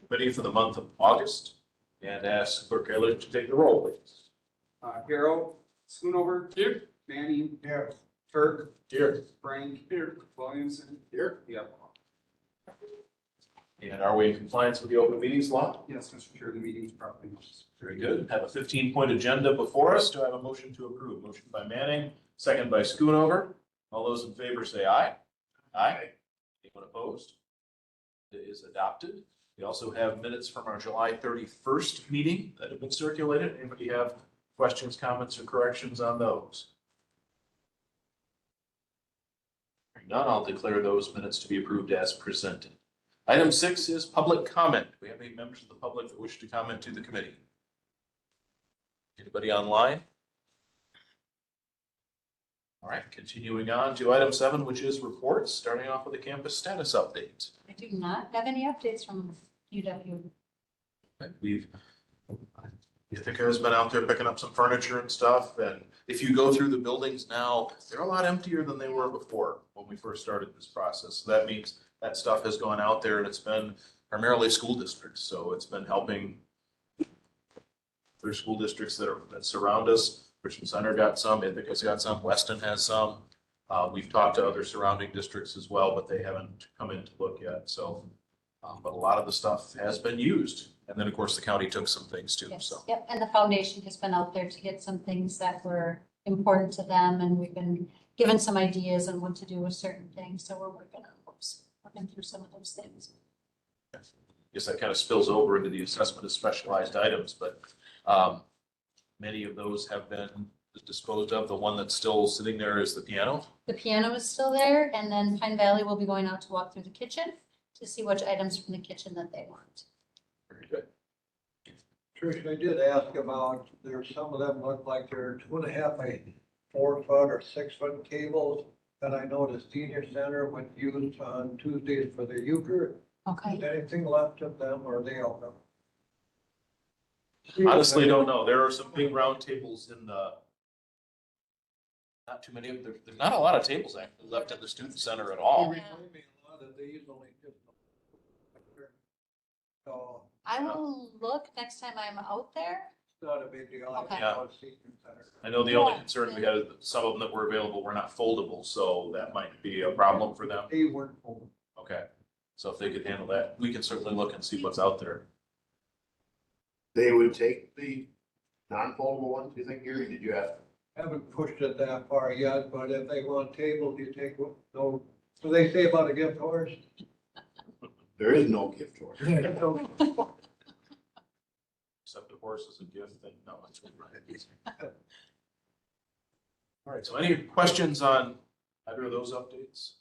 Committee for the month of August, and ask Clerk Taylor to take the roll, please. Harold, Schoonover. Here. Manning. Here. Turk. Here. Frank. Here. Williamson. Here. Yep. And are we in compliance with the open meetings law? Yes, Mr. Chair, the meeting is properly noticed. Very good. Have a 15-point agenda before us. Do I have a motion to approve? Motion by Manning, second by Schoonover. All those in favor say aye. Aye. Anyone opposed? It is adopted. We also have minutes from our July 31st meeting that have been circulated. Anybody have questions, comments, or corrections on those? Hearing none, I'll declare those minutes to be approved as presented. Item 6 is public comment. Do we have any members of the public that wish to comment to the committee? Anybody online? All right, continuing on to item 7, which is reports, starting off with the campus status update. I do not have any updates from UW. Ithaca has been out there picking up some furniture and stuff, and if you go through the buildings now, they're a lot emptier than they were before when we first started this process. So that means that stuff has gone out there, and it's been primarily school districts, so it's been helping other school districts that surround us. Richland Center got some, Ithaca's got some, Weston has some. We've talked to other surrounding districts as well, but they haven't come in to look yet, so. But a lot of the stuff has been used. And then, of course, the county took some things too, Yes, so. yep, and the foundation has been out there to get some things that were important to them, and we've been given some ideas on what to do with certain things, so we're working through some of those things. Guess that kind of spills over into the assessment of specialized items, but many of those have been disposed of. The one that's still sitting there is the piano. The piano is still there, and then Pine Valley will be going out to walk through the kitchen to see which items from the kitchen that they want. Very good. Trish, I did ask about, some of them look like they're 2.5 by 4 foot or 6 foot cables. And I know the senior center would use on Tuesdays for the euchre. Okay. Is anything left of them or are they all done? Honestly, don't know. There are some big round tables in the, not too many, there's not a lot of tables actually left at the student center at all. They remind me a lot of these only just. So I will look next time I'm out there. it's not a big deal. Okay. Yeah. Senior center. I know the only concern we had, is that some of them that were available were not foldable, so that might be a problem for them. They weren't full. Okay, so if they could handle that, we can certainly look and see what's out there. They would take the non-foldable ones, you think, Gary? Did you ask? Haven't pushed it that far yet, but if they want tables, you take, no, what do they say about a gift horse? There is no gift horse. Except a horse as a gift, then no, that's right. All right, so any questions on either of those updates?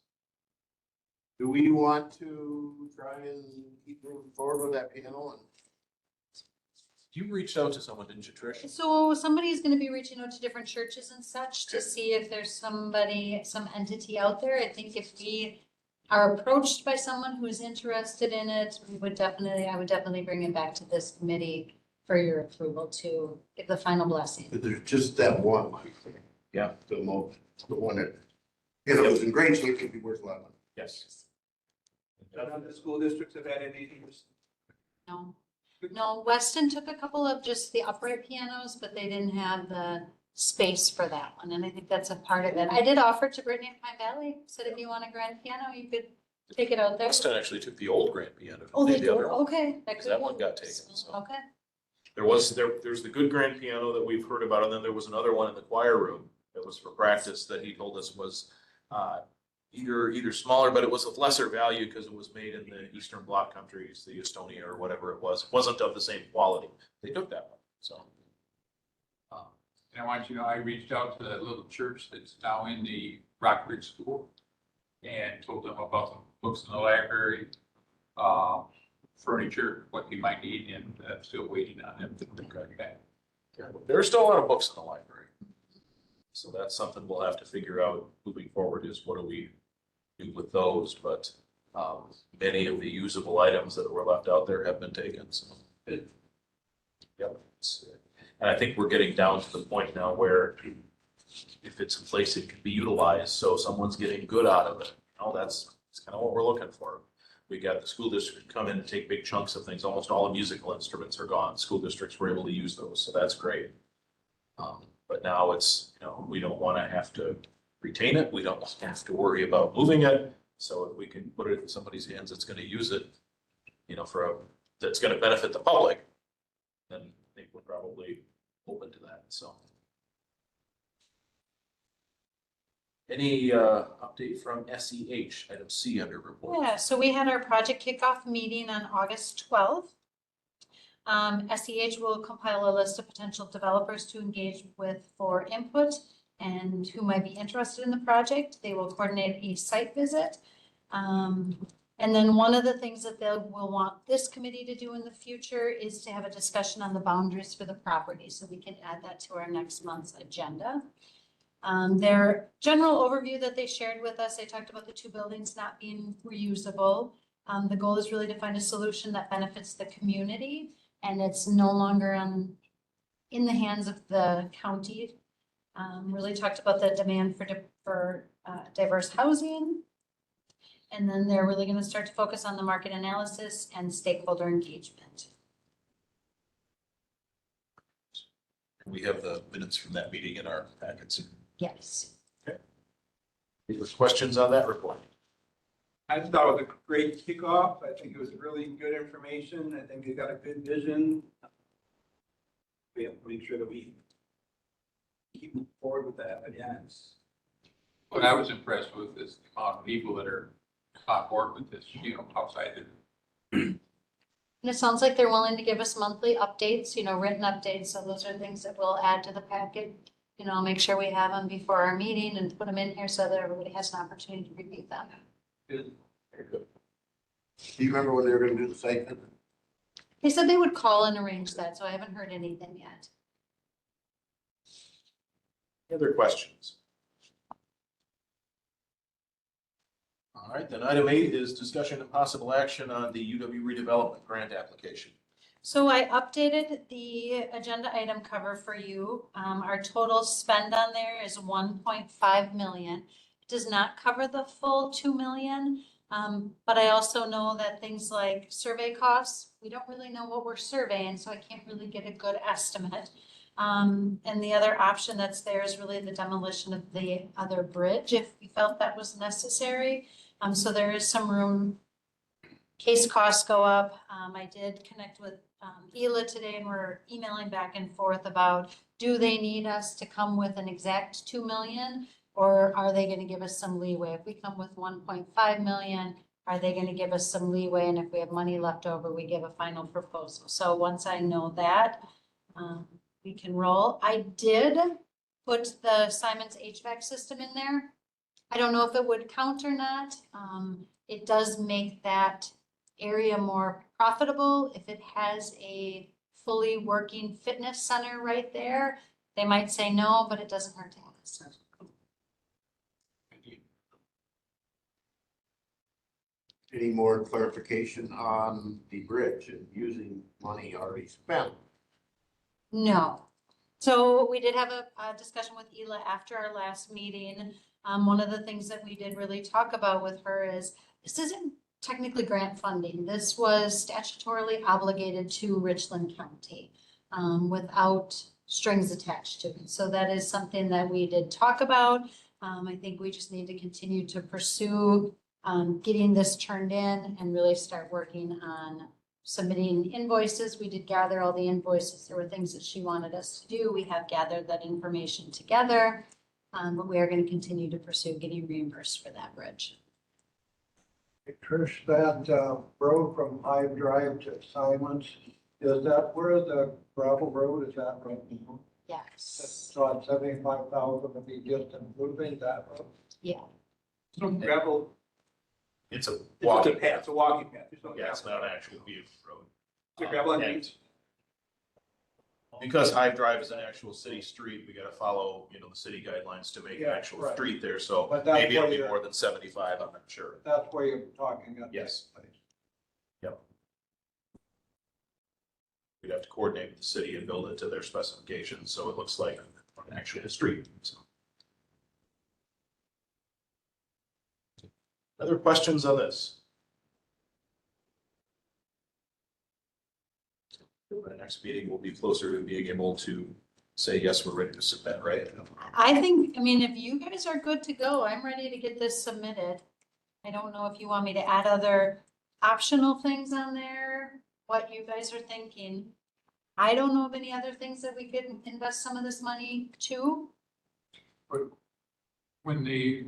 Do we want to try and keep moving forward with that piano? And You reached out to someone, didn't you, Trish? So somebody's gonna be reaching out to different churches and such to Okay. see if there's somebody, some entity out there. I think if we are approached by someone who is interested in it, I would definitely bring it back to this committee for your approval to give the final blessing. but there's just that one. Yeah. The one that, you know, is in great shape, could be worth a lot of money. Yes. None of the school districts have had any interest. No, no, Weston took a couple of just the upright pianos, but they didn't have the space for that one, and I think that's a part of it. I did offer to Brittany at Pine Valley, said if you want a grand piano, you could take it out there. Weston actually took the old grand piano. Oh, they the do, other one. okay. Because that one got taken, so. Okay, There's the good grand piano that we've heard about, and then there was another one in the choir room that was for practice that he told us was either smaller, but it was of lesser value because it was made in the Eastern Bloc countries, the Estonia or whatever it was. It wasn't of the same quality. They took that one, so. And I want you to know, I reached out to that little church that's now in the Rockbridge School and told them about the books in the library, furniture, what you might need, and I'm still waiting on them to come back. There are still a lot of books in the library. So that's something we'll have to figure out moving forward is what do we do with those, but many of the usable items that were left out there have been taken, so. Yep. And I think we're getting down to the point now where if it's a place it can be utilized, so someone's getting good out of it. You know, that's kind of what we're looking for. we got the school district come in and take big chunks of things. Almost all the musical instruments are gone. School districts were able to use those, so that's great. But now it's, we don't want to have to retain it. We don't have to worry about moving it. So if we can put it in somebody's hands that's going to use it, that's going to benefit the public, then I think we're probably open to that, so. Any update from SEH, item C under report? Yeah, so we had our project kickoff meeting on August 12th. SEH will compile a list of potential developers to engage with for input and who might be interested in the project. They will coordinate a site visit. And then one of the things that they will want this committee to do in the future is to have a discussion on the boundaries for the property. So we can add that to our next month's agenda. Their general overview that they shared with us, they talked about the two buildings not being reusable. The goal is really to find a solution that benefits the community and it's no longer in the hands of the county. Really talked about the demand for diverse housing. And then they're really going to start to focus on the market analysis and stakeholder engagement. We have the minutes from that meeting in our packets. Yes. Any questions on that report? I just thought it was a great kickoff. I think it was really good information. I think they got a good vision. We have to make sure that we keep moving forward with that. But yeah, What I was impressed with is the amount of people that are on board with this, outside the. And it sounds like they're willing to give us monthly updates, written updates. So those are things that we'll add to the packet. I'll make sure we have them before our meeting and put them in here so that everybody has an opportunity to review them. good. Very good. Do you remember when they were gonna do the site visit? They said they would call and arrange that, so I haven't heard anything yet. Any other questions? All right, then item 8 is discussion and possible action on the UW redevelopment grant application. So I updated the agenda item cover for you. Our total spend on there is 1.5 million. It does not cover the full 2 million. But I also know that things like survey costs, we don't really know what we're surveying, so I can't really get a good estimate. And the other option that's there is really the demolition of the other bridge, if we felt that was necessary. So there is some room. Case costs go up. I did connect with ELA today and we're emailing back and forth about, do they need us to come with an exact 2 million? Or are they going to give us some leeway? If we come with 1.5 million, are they going to give us some leeway? And if we have money left over, we give a final proposal. So once I know that, we can roll. I did put the Simon's HVAC system in there. I don't know if it would count or not. It does make that area more profitable. If it has a fully working fitness center right there, they might say no, but it doesn't hurt to ask. Any more clarification on the bridge and using money already spent? No. So we did have a discussion with Ela after our last meeting. One of the things that we did really talk about with her is this isn't technically grant funding. This was statutorily obligated to Richland County without strings attached to it. So that is something that we did talk about. I think we just need to continue to pursue getting this turned in and really start working on submitting invoices. We did gather all the invoices. There were things that she wanted us to do. We have gathered that information together, but we are going to continue to pursue getting reimbursed for that bridge. Trish, that road from Hive Drive to Simons, is that where the gravel road is at right now? Yes. So at 75,000 would be just improving that road? Yeah. So gravel, It's a it's a walking path, path. it's a walking path. There's no Yeah, it's gravel. not an actual paved road. It's a gravel on And beach. because Hive Drive is an actual city street, we gotta follow, the city guidelines to make an Yeah, actual right. street there, so But that's maybe it'll where be you're- more than 75, I'm not sure. That's where you're talking about. Yes. Yep. We'd have to coordinate with the city and build it to their specifications, so it looks like an actual street, so. Other questions on this? The next meeting will be closer to being able to say, yes, we're ready to submit, right? I think, I mean, if you guys are good to go, I'm ready to get this submitted. I don't know if you want me to add other optional things on there, what you guys are thinking. I don't know of any other things that we could invest some of this money to. When the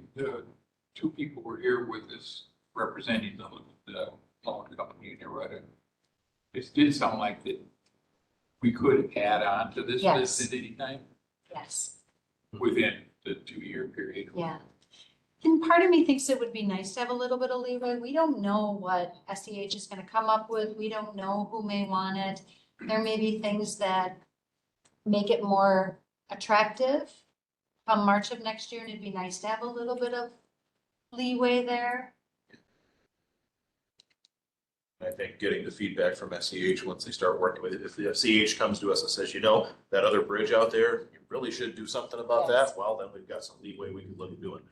two people were here with us representing the loan company and everything, it did sound like that we could add on to this list Yes. at any time Yes. within the 2-year period. Yeah. And part of me thinks it would be nice to have a little bit of leeway. We don't know what SEH is gonna come up with. We don't know who may want it. There may be things that make it more attractive come March of next year, and it'd be nice to have a little bit of leeway there. I think getting the feedback from SEH once they start working with it, if the SEH comes to us and says, you know, that other bridge out there, you really should do something about Yes. that, well, then we've got some leeway we can look at doing.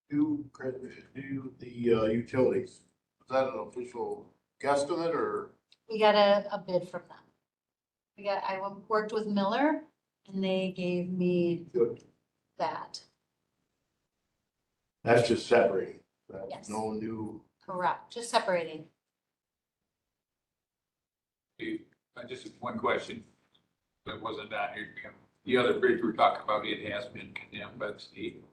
Do the utilities, is that an official guesstimate or? We got a bid from them. I worked with Miller and they gave me Good. that. That's just separating. Yes. That's no new. Correct, just separating. Just one question that wasn't down here. The other bridge we're talking about, it has been condemned by the state.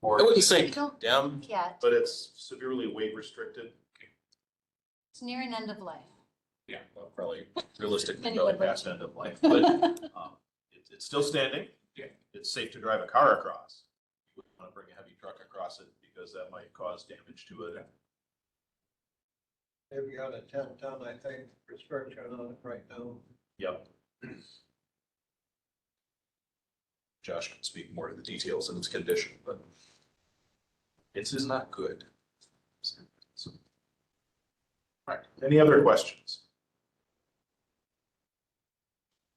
I wouldn't say I don't condemned, yet. but it's severely weight restricted. It's nearing end of life. Well, probably realistically, Anyway, probably past end of life, but it's still standing. Yeah. It's safe to drive a car across. You wouldn't want to bring a heavy truck across it because that might cause damage to it. They've got a 10-ton, I think, restriction on it right now. Yep. Josh can speak more to the details of its condition, but it is not good. So. All right, any other questions?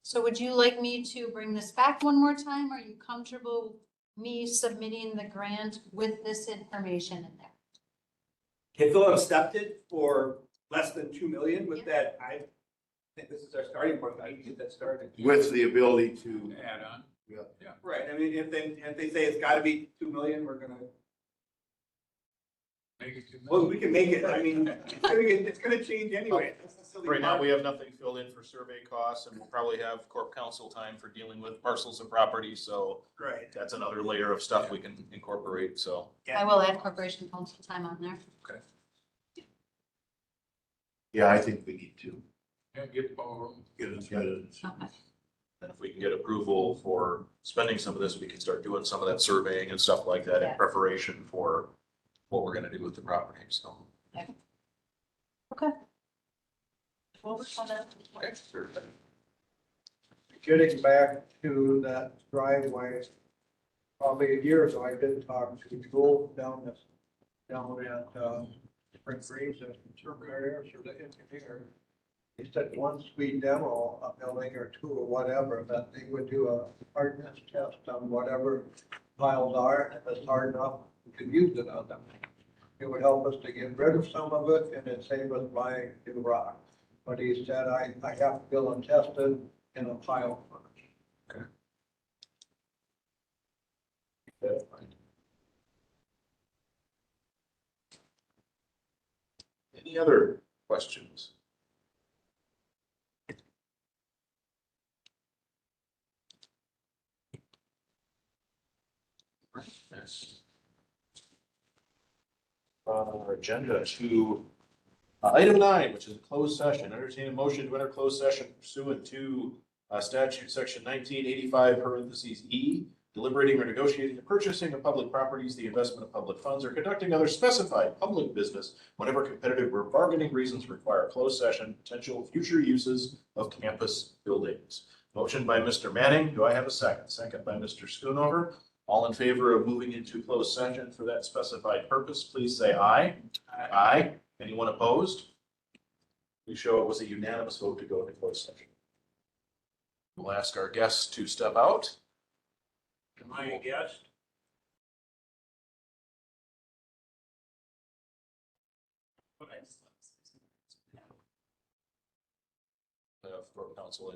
So would you like me to bring this back one more time? Are you comfortable me submitting the grant with this information in there? If they'll accept it for less than 2 million with that, I think this is our starting point. I can get that started. With the ability to. Add on. Right, I mean, if they say it's gotta be 2 million, we're gonna, Make it too well, much. we can make it, I mean, it's gonna change anyway. That's the silly Right now, part. we have nothing filled in for survey costs, and we'll probably have corp council time for dealing with parcels of property, so Right. that's another layer of stuff we can incorporate, so. I will add corporation council time on there. Yeah, I think we need to Yeah, get the ball rolling. get it started. Okay. And if we can get approval for spending some of this, we can start doing some of that surveying and stuff like that in Yeah. preparation for what we're gonna do with the property, so. Okay. We'll work on that. Getting back to that driveway, probably a year ago, I did talk to Joel down at, Spring Breeze, the surveyor, or the engineer. He said once we demo a building or two or whatever, that they would do a hardness test on whatever piles are, and if it's hard enough, we could use it on them. It would help us to get rid of some of it, and it'd save us buying new rock. But he said, I have to go and test it in a pile first. Any other questions? Yes. Our agenda to item 9, which is a closed session. Entertain a motion to enter closed session pursuant to statute section 1985 parentheses E, deliberating or negotiating the purchasing of public properties, the investment of public funds, or conducting other specified public business whenever competitive or bargaining reasons require closed session, potential future uses of campus buildings. Motion by Mr. Manning. Do I have a second? Second by Mr. Schoonover. All in favor of moving into closed session for that specified purpose, please say aye. Aye. Anyone opposed? We show it was a unanimous vote to go into closed session. We'll ask our guests to step out. Am I a guest? before council.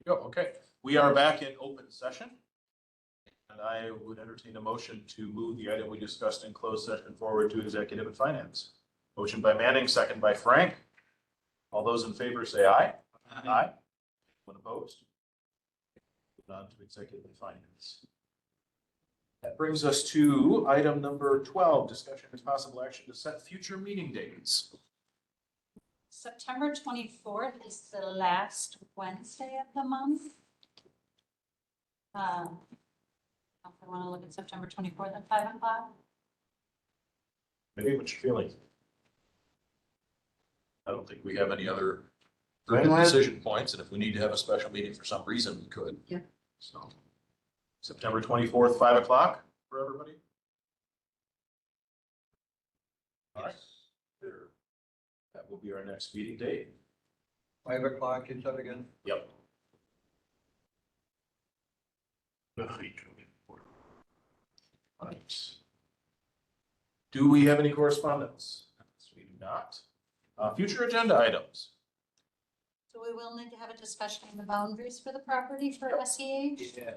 Go, okay. We are back in open session. And I would entertain a motion to move the item we discussed in closed session forward to executive and finance. Motion by Manning, second by Frank. All those in favor say aye. Aye. When opposed? Move on to executive and finance. That brings us to item number 12, discussion and possible action to set future meeting dates. September 24th is the last Wednesday of the month. If I want to look at September 24th at 5 o'clock. Maybe what's your feeling? I don't think we have any other When, Lance? decision points, and if we need to have a special meeting for some reason, we could. Yeah. So, September 24th, 5 o'clock for everybody? All right. There. That will be our next meeting date. 5 o'clock, you said again? Yep. All right. Do we have any correspondence? We do not. Future agenda items. So we will need to have a discussion on the boundaries for the property for SEH. Yeah.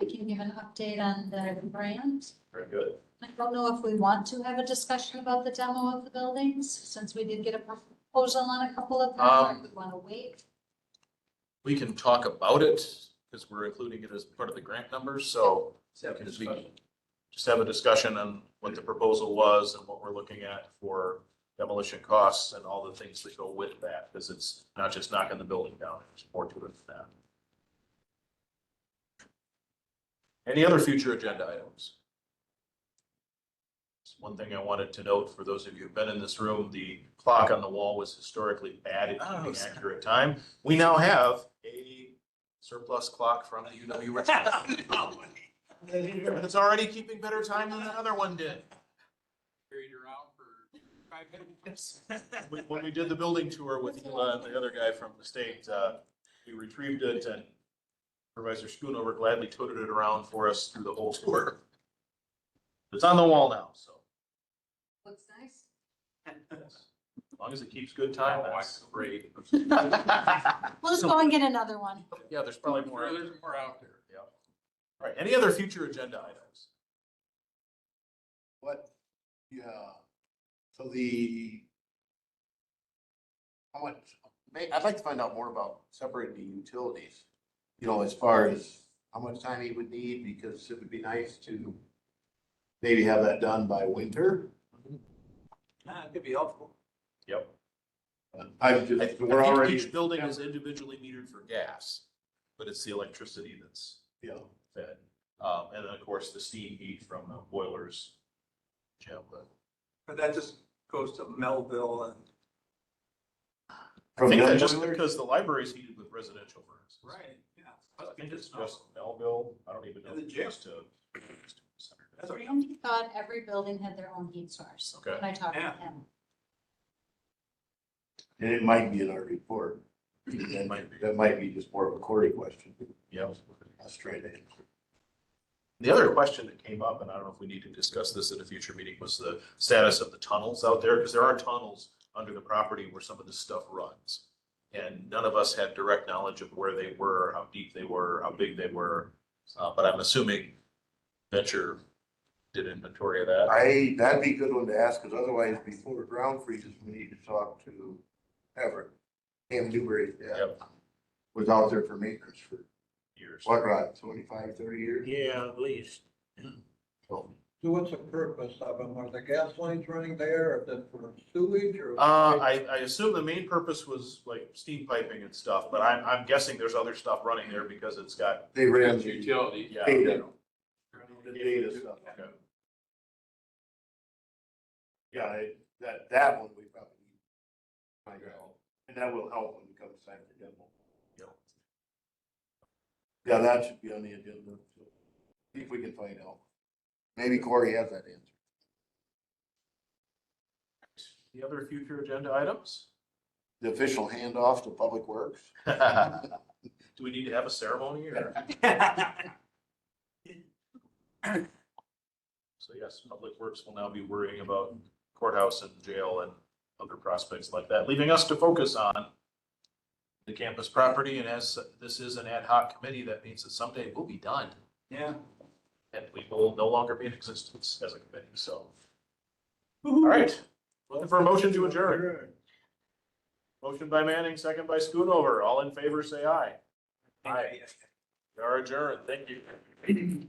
I can give an update on the grant. Very good. I don't know if we want to have a discussion about the demo of the buildings, since we did get a proposal on a couple of them, or we want to wait. We can talk about it because we're including it as part of the grant numbers, so So, we can just have a discussion on what the proposal was and what we're looking at for demolition costs and all the things that go with that, because it's not just knocking the building down, there's more to it than that. Any other future agenda items? One thing I wanted to note for those of you who've been in this room, the clock on the wall was historically bad at keeping accurate time. We now have a surplus clock from the UW Richland. And it's already keeping better time than the other one did. Carried around for 5 minutes. When we did the building tour with Hila and the other guy from the state, we retrieved it and Supervisor Schoonover gladly toted it around for us through the whole tour. It's on the wall now, so. Looks nice. As long as it keeps good time, that's great. We'll just go and get another one. Yeah, there's probably more. Sure, there's more out there. Yeah. All right, any other future agenda items? What, yeah, so how much, I'd like to find out more about separating the utilities. You know, as far as how much time he would need, because it would be nice to maybe have that done by winter. it could be helpful. Yep. I I just, we're think already. each building is individually metered for gas, but it's the electricity that's Yeah, fed. And then, of course, the steam heat from the boilers. Yeah, but But that just goes to Melville and. I from think them that just boilers? because the library is heated with residential furnaces. Right, yeah. I think it's just Melville. I don't even know. And the if it's gym. just to- That's what, Randy thought every building had their own heat source. Okay. When I talked to Yeah. him. And it might be in our report. That might be just more of a Cory question. Yeah. Let's try to answer. The other question that came up, and I don't know if we need to discuss this at a future meeting, was the status of the tunnels out there, because there are tunnels under the property where some of this stuff runs. And none of us had direct knowledge of where they were, how deep they were, how big they were. But I'm assuming Venture did inventory of that. That'd be a good one to ask, because otherwise, before ground freezes, we need to talk to Everett. Cam Newberry, yeah, Yep, was out there for maintenance for, years. what, Rod, 25, 30 years? Yeah, at least. So, So what's the purpose of them? Are the gas lines running there, or is it for sewage, or? I assume the main purpose was like steam piping and stuff, but I'm guessing there's other stuff running there because it's got, they ran It's the utility. yeah. data, the data stuff. Okay. Yeah, that one we probably need to find out, and that will help when it comes time for demo. Yep. Yeah, that should be on the agenda, so see if we can find out. Maybe Cory has that answer. The other future agenda items? The official handoff to Public Works. Do we need to have a ceremony or? So yes, Public Works will now be worrying about courthouse and jail and other prospects like that, leaving us to focus on the campus property. And as this is an ad hoc committee, that means that someday we'll be done Yeah. and we will no longer be in existence as a committee. So, all right, looking for a motion to adjourn. Motion by Manning, second by Schoonover. All in favor, say aye. Aye. We are adjourned. Thank you.